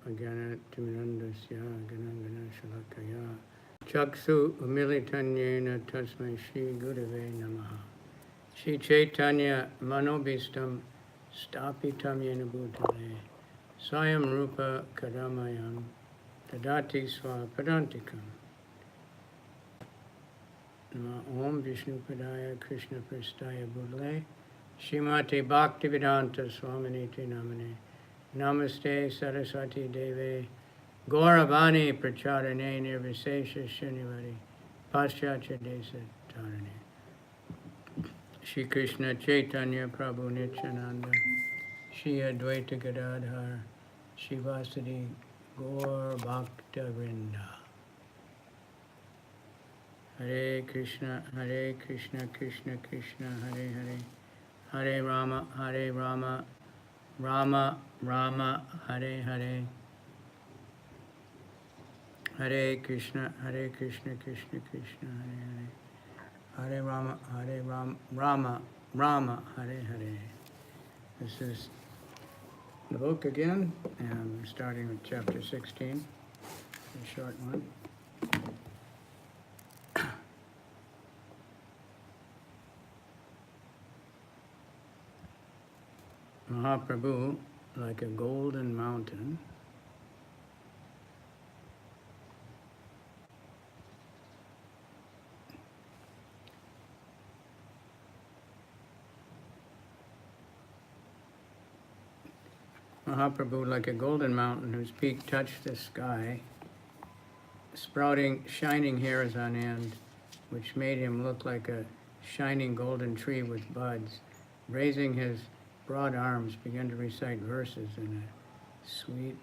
Agyanatimirandasya Ganangana Shalakaya Chaksu Umilitanyena Tasmai Shri Gurave Namaha Shri Caitanya Manobhistam Stapitam Yena Bhutale Sayam Rupa Kadamayam Tadati Sva Padantikam Om Vishnu Padaya Krishna Prastaya Bhutale Shrimati Bhaktivedanta Swaminiti Namane Namaste Saraswati Deve Gauravani Pracharane Nirvisesha Shunivari Paschatya Desa Tarane Shri Krishna Chaitanya Prabhu Nityananda Shri Advaita Gadadhar Shri Vasadi Gaur Bhakta Vrinda Hare Krishna Krishna Krishna Hare Hare Hare Rama Rama Rama Hare Hare Hare Krishna Krishna Krishna Hare Hare Hare Rama Rama Hare Hare. This is the book again, and we're starting with chapter 16, a short one. Mahaprabhu, like a golden mountain, whose peak touched the sky, sprouting shining hairs on end, which made him look like a shining golden tree with buds, raising his broad arms, began to recite verses in a sweet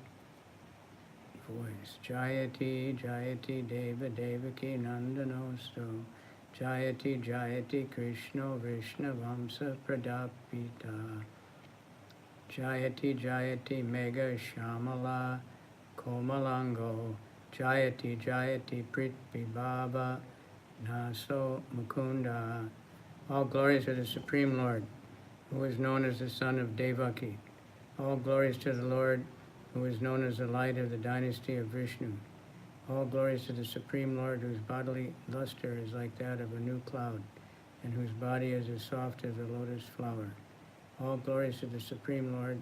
voice. Jayati, Jayati, Deva, Devaki, Nandanosto, Jayati, Jayati, Krishna, Vishnu, Vamsa, Pradapita, Jayati, Jayati, Mega, Shamala, Komalango, Jayati, Jayati, Prithvi, Baba, Naso, Mukunda. All glories to the Supreme Lord, who is known as the son of Devaki. All glories to the Lord, who is known as the light of the dynasty of Vishnu. All glories to the Supreme Lord, whose bodily luster is like that of a new cloud, and whose body is as soft as a lotus flower. All glories to the Supreme Lord,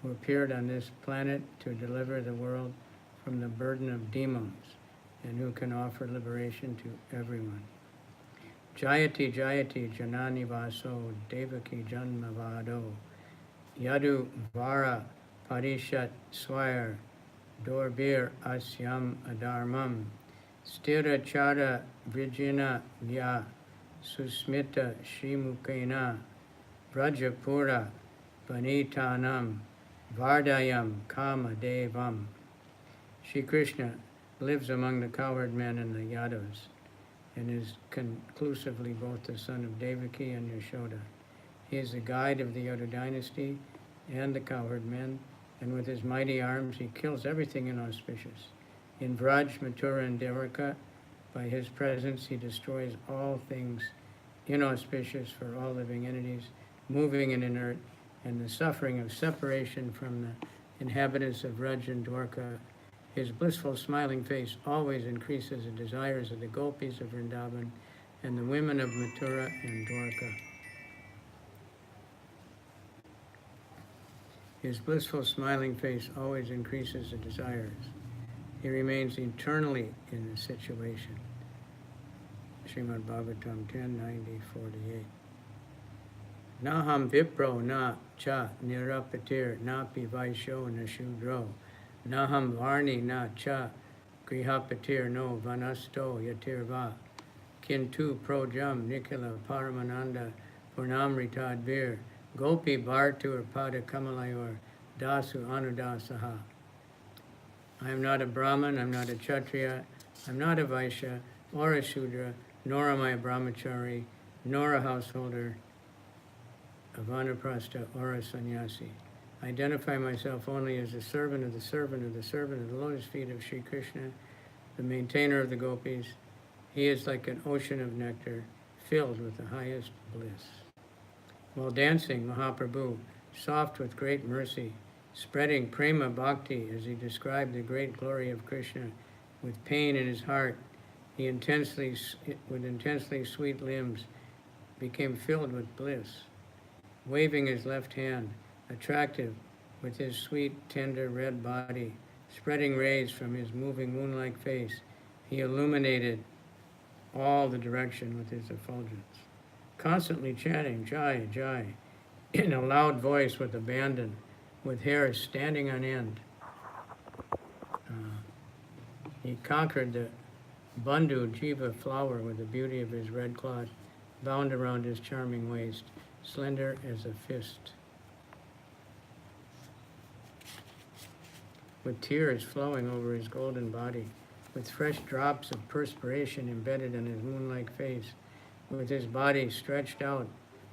who appeared on this planet to deliver the world from the burden of demons, and who can offer liberation to everyone. Jayati, Jayati, Janani Vaso, Devaki Janmavado, Yadu Vara, Parishat Swire, Dorbir Asyam Adharmam, Stira Chara Vijina Vya, Susmita Shrimukena, Vrajapura, Vanitanam, Vardayam, Kama Devam. Shri Krishna lives among the cowherd men and the Yadavas, and is conclusively both the son of Devaki and Yashoda. He is the guide of the Yadu dynasty and the cowherd men, and with his mighty arms he kills everything inauspicious. In Vraj, Mathura, and Dwarka, by his presence he destroys all things inauspicious for all living entities, moving and inert, and the suffering of separation from the inhabitants of Vraj and Dwarka. His blissful smiling face always increases the desires of the gopis of Vrindavan and the women of Mathura and Dwarka. His blissful smiling face always increases the desires. He remains eternally in the situation. Srimad Bhagavatam 10:90-48. Naham vipro na cha nirapatir napi vaisho na shudro. Naham varni na cha grihapatir no vanasto yatirva. Kintu projam nikila paramananda purnamritadvir. Gopi bhartur pada kamalayor dasu anudasaha. I am not a Brahman, I'm not a Kshatriya, I'm not a Vaishya or a Shudra, nor am I a brahmachari, nor a householder, a vanaprastha, or a sannyasi. I identify myself only as a servant of the servant of the servant of the lotus feet of Sri Krishna, the maintainer of the gopis. He is like an ocean of nectar, filled with the highest bliss. While dancing, Mahaprabhu, soft with great mercy, spreading prema bhakti as he described the great glory of Krishna. With pain in his heart, he with intensely sweet limbs, became filled with bliss. Waving his left hand, attractive with his sweet, tender red body, spreading rays from his moving moon-like face, he illuminated all the direction with his effulgence. Constantly chanting Jai, Jai, in a loud voice with abandon, with hair standing on end. He conquered the Bandhu Jiva flower with the beauty of his red cloth bound around his charming waist, slender as a fist. With tears flowing over his golden body, with fresh drops of perspiration embedded in his moon-like face, with his body stretched out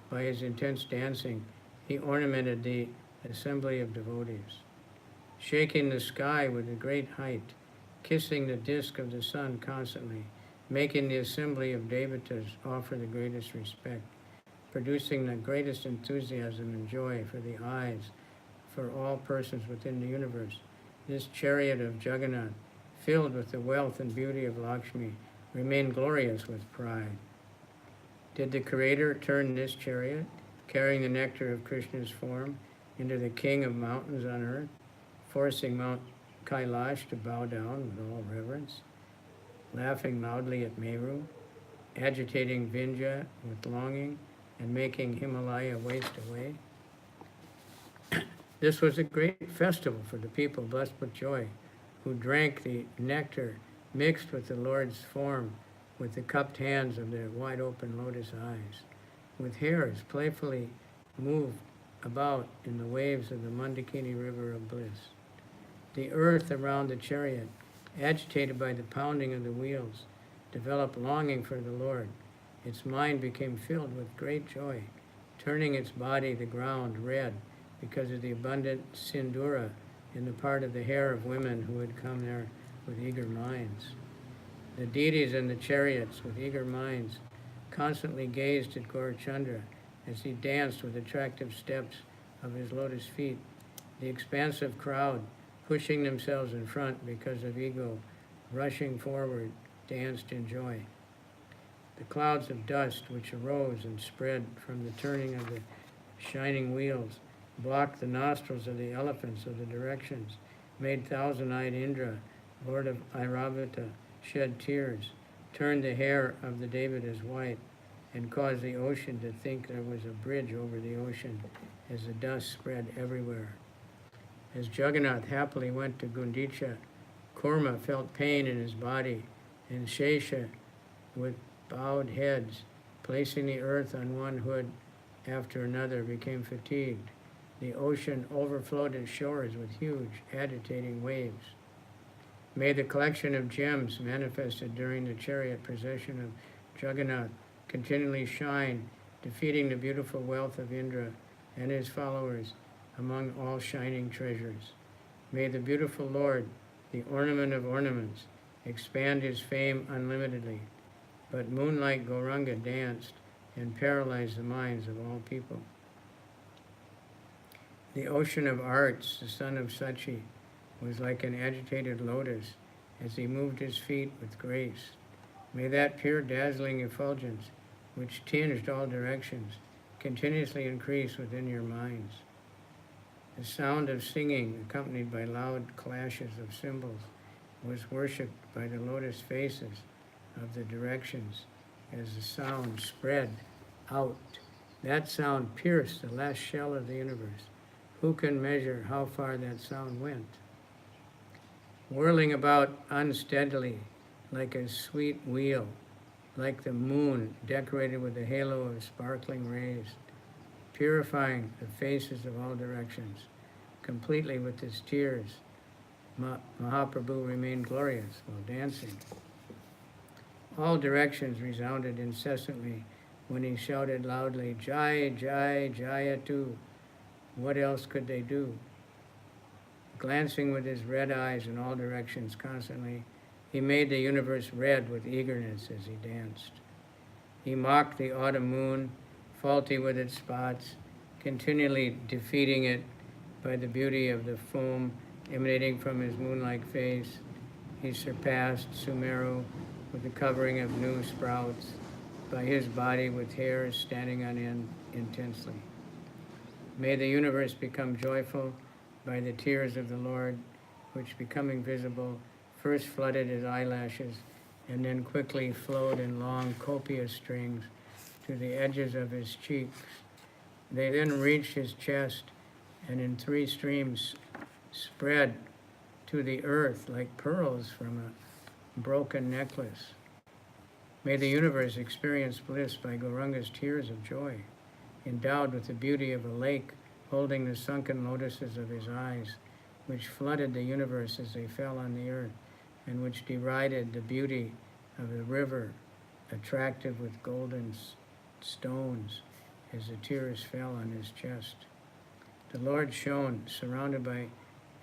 by his intense dancing, he ornamented the assembly of devotees. Shaking the sky with a great height, kissing the disk of the sun constantly, making the assembly of devatas offer the greatest respect, producing the greatest enthusiasm and joy for the eyes, for all persons within the universe. This chariot of Jagannath, filled with the wealth and beauty of Lakshmi, remained glorious with pride. Did the Creator turn this chariot, carrying the nectar of Krishna's form, into the king of mountains on earth, forcing Mount Kailash to bow down with all reverence, laughing loudly at Meru, agitating Vindhya with longing, and making Himalaya waste away? This was a great festival for the people blessed with joy, who drank the nectar mixed with the Lord's form, with the cupped hands of their wide-open lotus eyes, with hairs playfully moved about in the waves of the Mandakini river of bliss. The earth around the chariot, agitated by the pounding of the wheels, developed longing for the Lord. Its mind became filled with great joy, turning its body, the ground, red because of the abundant sindura in the part of the hair of women who had come there with eager minds. The deities in the chariots with eager minds constantly gazed at Gaurachandra as he danced with attractive steps of his lotus feet. The expansive crowd, pushing themselves in front because of ego, rushing forward, danced in joy. The clouds of dust which arose and spread from the turning of the shining wheels blocked the nostrils of the elephants of the directions, made thousand-eyed Indra, lord of Airavata, shed tears, turned the hair of the Devatas white, and caused the ocean to think there was a bridge over the ocean as the dust spread everywhere. As Jagannath happily went to Gundicha, Kurma felt pain in his body, and Shesha, with bowed heads, placing the earth on one hood after another, became fatigued. The ocean overflowed its shores with huge, agitating waves. May the collection of gems manifested during the chariot procession of Jagannath continually shine, defeating the beautiful wealth of Indra and his followers among all shining treasures. May the beautiful Lord, the ornament of ornaments, expand his fame unlimitedly. But moonlight Gauranga danced and paralyzed the minds of all people. The ocean of arts, the son of Sachi, was like an agitated lotus as he moved his feet with grace. May that pure dazzling effulgence, which tinged all directions, continuously increase within your minds. The sound of singing, accompanied by loud clashes of cymbals, was worshipped by the lotus faces of the directions as the sound spread out. That sound pierced the last shell of the universe. Who can measure how far that sound went? Whirling about unsteadily like a sweet wheel, like the moon decorated with a halo of sparkling rays, purifying the faces of all directions, completely with his tears, Mahaprabhu remained glorious while dancing. All directions resounded incessantly when he shouted loudly, Jai, Jai, Jayatu. What else could they do? Glancing with his red eyes in all directions constantly, he made the universe red with eagerness as he danced. He mocked the autumn moon, faulty with its spots, continually defeating it by the beauty of the foam emanating from his moon-like face. He surpassed Sumeru with the covering of new sprouts, by his body with hairs standing on end intensely. May the universe become joyful by the tears of the Lord, which, becoming visible, first flooded his eyelashes and then quickly flowed in long, copious strings to the edges of his cheeks. They then reached his chest and in 3 streams spread to the earth like pearls from a broken necklace. May the universe experience bliss by Gauranga's tears of joy, endowed with the beauty of a lake holding the sunken lotuses of his eyes, which flooded the universe as they fell on the earth, and which derided the beauty of the river, attractive with golden stones, as the tears fell on his chest. The Lord shone, surrounded by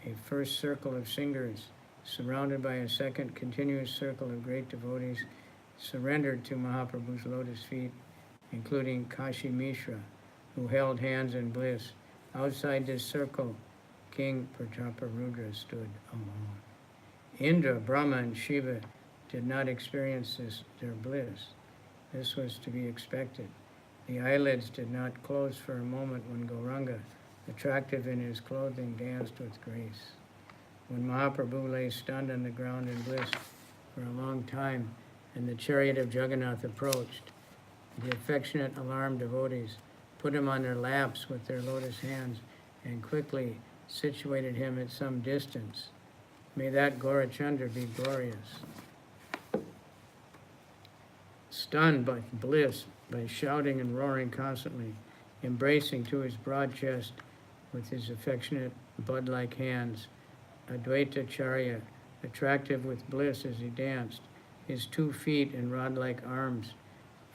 a first circle of singers, surrounded by a second continuous circle of great devotees, surrendered to Mahaprabhu's lotus feet, including Kashi Mishra, who held hands in bliss. Outside this circle, King Prataparudra stood alone. Indra, Brahma, and Shiva did not experience their bliss. This was to be expected. The eyelids did not close for a moment when Gauranga, attractive in his clothing, danced with grace. When Mahaprabhu lay stunned on the ground in bliss for a long time, and the chariot of Jagannath approached, the affectionate, alarmed devotees put him on their laps with their lotus hands and quickly situated him at some distance. May that Gaurachandra be glorious. Stunned by bliss, by shouting and roaring constantly, embracing to his broad chest with his affectionate bud-like hands, Advaita Charya, attractive with bliss as he danced, his 2 feet and rod-like arms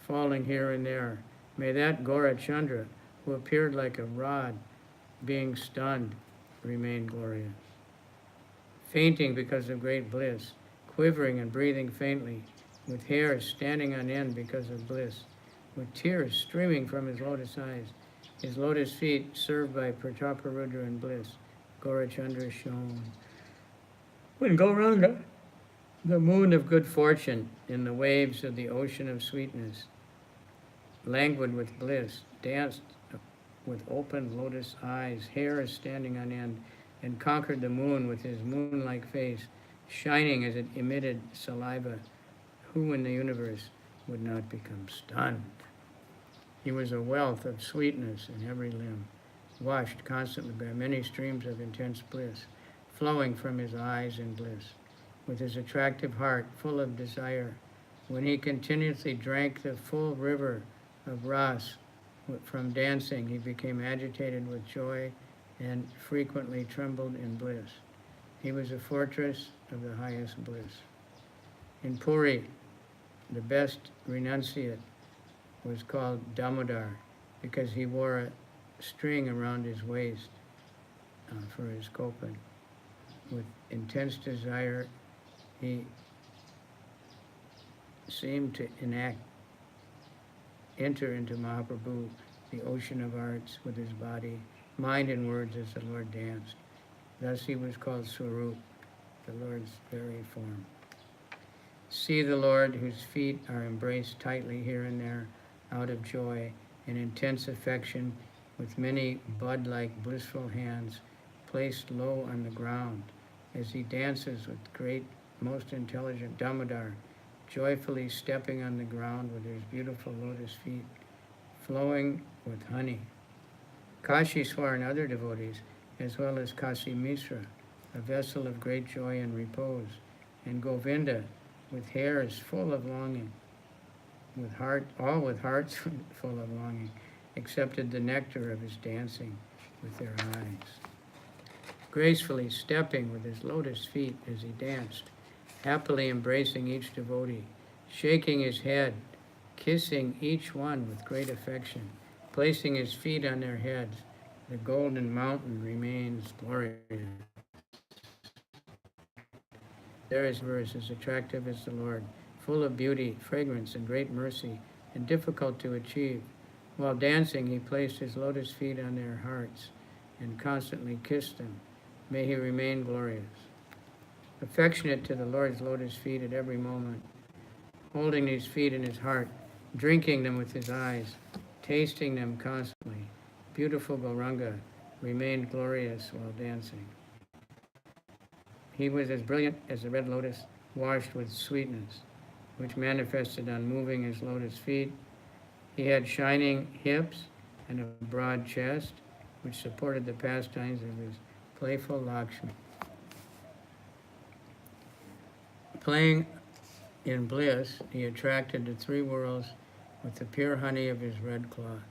falling here and there. May that Gaurachandra, who appeared like a rod, being stunned, remain glorious. Fainting because of great bliss, quivering and breathing faintly, with hair standing on end because of bliss, with tears streaming from his lotus eyes, his lotus feet served by Prataparudra in bliss, Gaurachandra shone. When Gauranga, the moon of good fortune in the waves of the ocean of sweetness, languid with bliss, danced with open lotus eyes, hair standing on end, and conquered the moon with his moon-like face, shining as it emitted saliva, who in the universe would not become stunned? He was a wealth of sweetness in every limb, washed constantly by many streams of intense bliss, flowing from his eyes in bliss, with his attractive heart full of desire. When he continuously drank the full river of ras from dancing, he became agitated with joy and frequently trembled in bliss. He was a fortress of the highest bliss. In Puri, the best renunciate was called Damodar because he wore a string around his waist for his kopan. With intense desire, he seemed to enter into Mahaprabhu, the ocean of arts, with his body, mind, and words as the Lord danced. Thus he was called Swarup, the Lord's very form. See the Lord, whose feet are embraced tightly here and there, out of joy and intense affection, with many bud-like blissful hands placed low on the ground, as he dances with great, most intelligent Damodar, joyfully stepping on the ground with his beautiful lotus feet, flowing with honey. Kashishwar and other devotees, as well as Kashi Mishra, a vessel of great joy and repose, and Govinda, with hairs full of longing, all with hearts full of longing, accepted the nectar of his dancing with their eyes. Gracefully stepping with his lotus feet as he danced, happily embracing each devotee, shaking his head, kissing each one with great affection, placing his feet on their heads, the golden mountain remains glorious. There is verse as attractive as the Lord, full of beauty, fragrance, and great mercy, and difficult to achieve. While dancing, he placed his lotus feet on their hearts, and constantly kissed them. May he remain glorious. Affectionate to the Lord's lotus feet at every moment, holding these feet in his heart, drinking them with his eyes, tasting them constantly. Beautiful Gauranga remained glorious while dancing. He was as brilliant as the red lotus, washed with sweetness, which manifested on moving his lotus feet. He had shining hips and a broad chest, which supported the pastimes of his playful Lakshmi. Playing in bliss, he attracted the three worlds with the pure honey of his red cloth.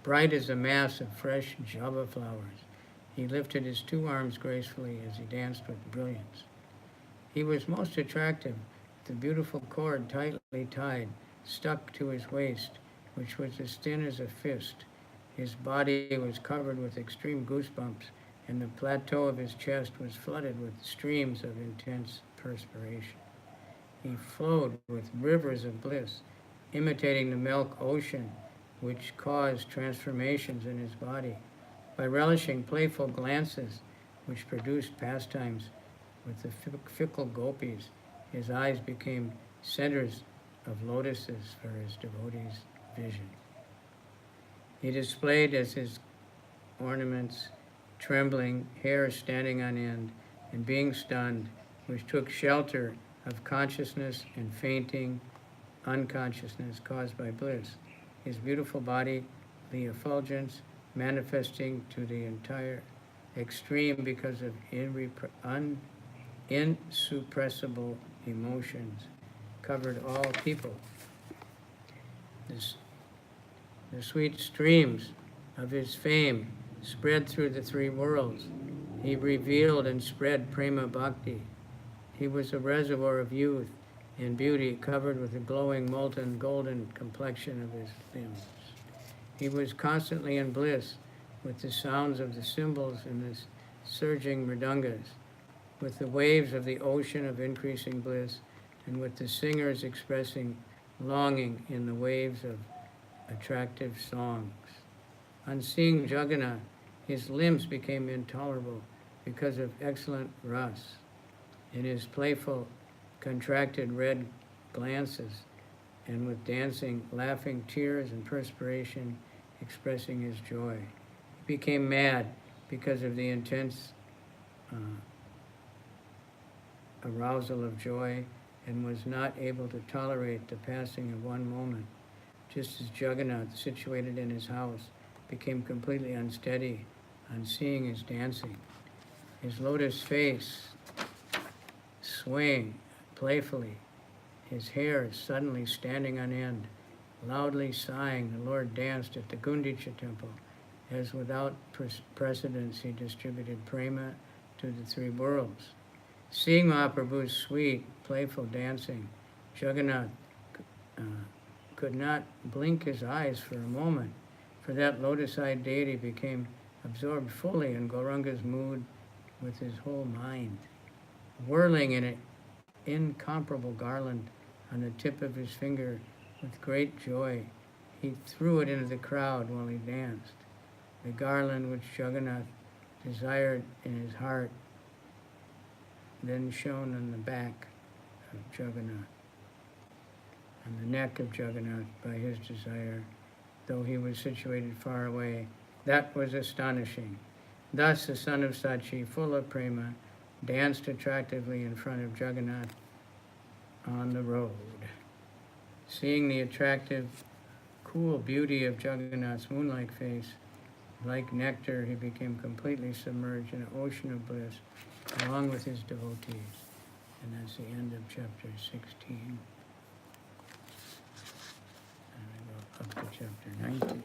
Bright as a mass of fresh java flowers, he lifted his two arms gracefully as he danced with brilliance. He was most attractive, with a beautiful cord tightly tied, stuck to his waist, which was as thin as a fist. His body was covered with extreme goosebumps, and the plateau of his chest was flooded with streams of intense perspiration. He flowed with rivers of bliss, imitating the milk ocean, which caused transformations in his body. By relishing playful glances, which produced pastimes with the fickle gopis, his eyes became centers of lotuses for his devotees' vision. He displayed as his ornaments trembling, hair standing on end, and being stunned, which took shelter of consciousness and fainting unconsciousness caused by bliss. His beautiful body, the effulgence, manifesting to the entire extreme because of insuppressible emotions, covered all people. The sweet streams of his fame spread through the three worlds. He revealed and spread prema bhakti. He was a reservoir of youth and beauty, covered with the glowing molten golden complexion of his limbs. He was constantly in bliss with the sounds of the cymbals and the surging mridangas, with the waves of the ocean of increasing bliss, and with the singers expressing longing in the waves of attractive songs. On seeing Jagannath, his limbs became intolerable because of excellent ras. In his playful, contracted red glances, and with dancing, laughing tears and perspiration expressing his joy. He became mad because of the intense arousal of joy, and was not able to tolerate the passing of one moment, just as Jagannath, situated in his house, became completely unsteady on seeing his dancing. His lotus face swaying playfully, his hair suddenly standing on end. Loudly sighing, the Lord danced at the Gundicha temple, as without precedence he distributed prema to the three worlds. Seeing Mahaprabhu's sweet, playful dancing, Jagannath could not blink his eyes for a moment, for that lotus-eyed deity became absorbed fully in Gauranga's mood with his whole mind. Whirling in an incomparable garland on the tip of his finger with great joy, he threw it into the crowd while he danced. The garland which Jagannath desired in his heart then shone on the back of Jagannath, on the neck of Jagannath by his desire, though he was situated far away. That was astonishing. Thus the son of Sachi, full of prema, danced attractively in front of Jagannath on the road. Seeing the attractive, cool beauty of Jagannath's moon-like face, like nectar, he became completely submerged in an ocean of bliss, along with his devotees. And that's the end of chapter 16. And we go up to chapter 19.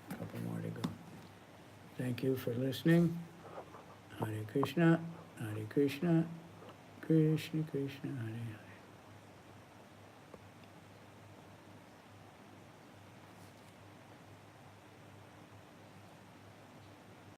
A couple more to go. Thank you for listening. Hare Krishna, Krishna Krishna, Hare Hare.